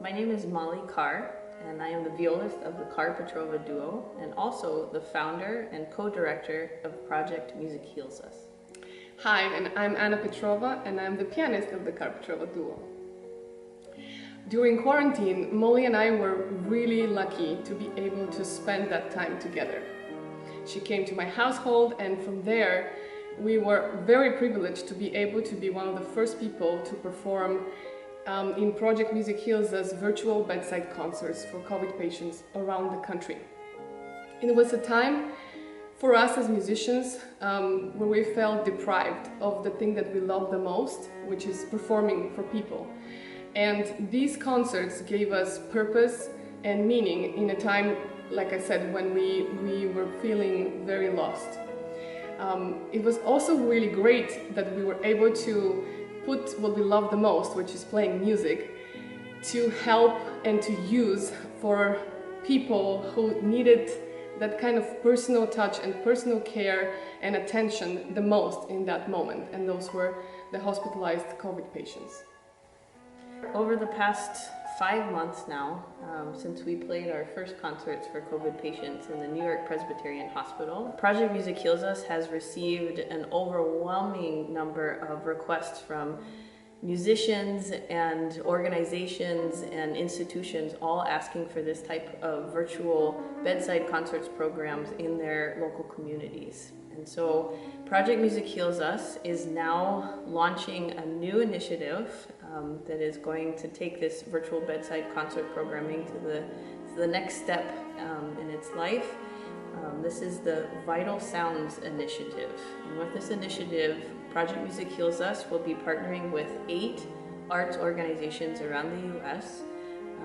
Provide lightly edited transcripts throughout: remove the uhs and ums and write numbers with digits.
My name is Molly Carr, and I am the violist of the Carr-Petrova Duo, and also the founder and co-director of Project Music Heals Us. Hi, and I'm Anna Petrova, and I'm the pianist of the Carr-Petrova Duo. During quarantine, Molly and I were really lucky to be able to spend that time together. She came to my household, and from there, we were very privileged to be able to be one of the first people to perform in Project Music Heals Us virtual bedside concerts for COVID patients around the country. It was a time for us as musicians where we felt deprived of the thing that we love the most, which is performing for people. And these concerts gave us purpose and meaning in a time, like I said, when we were feeling very lost. It was also really great that we were able to put what we love the most, which is playing music, to help and to use for people who needed that kind of personal touch and personal care and attention the most in that moment, and those were the hospitalized COVID patients. Over the past 5 months now, since we played our first concerts for COVID patients in the New York Presbyterian Hospital, Project Music Heals Us has received an overwhelming number of requests from musicians and organizations and institutions all asking for this type of virtual bedside concerts programs in their local communities. And so Project Music Heals Us is now launching a new initiative that is going to take this virtual bedside concert programming to the next step in its life. This is the Vital Sounds Initiative. And with this initiative, Project Music Heals Us will be partnering with 8 arts organizations around the U.S.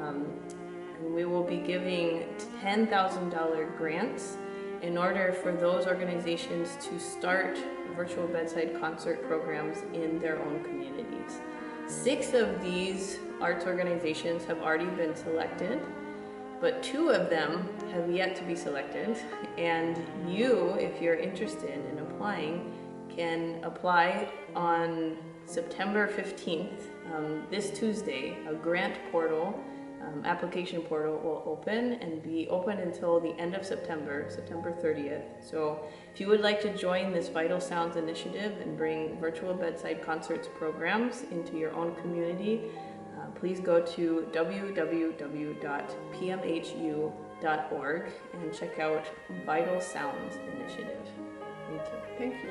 And we will be giving $10,000 grants in order for those organizations to start virtual bedside concert programs in their own communities. 6 of these arts organizations have already been selected, but 2 of them have yet to be selected. And you, if you're interested in applying, can apply on September 15th, this Tuesday. A grant portal, application portal will open and be open until the end of September 30th. So if you would like to join this Vital Sounds initiative and bring virtual bedside concerts programs into your own community, please go to www.pmhu.org and check out Vital Sounds Initiative. Thank you. Thank you.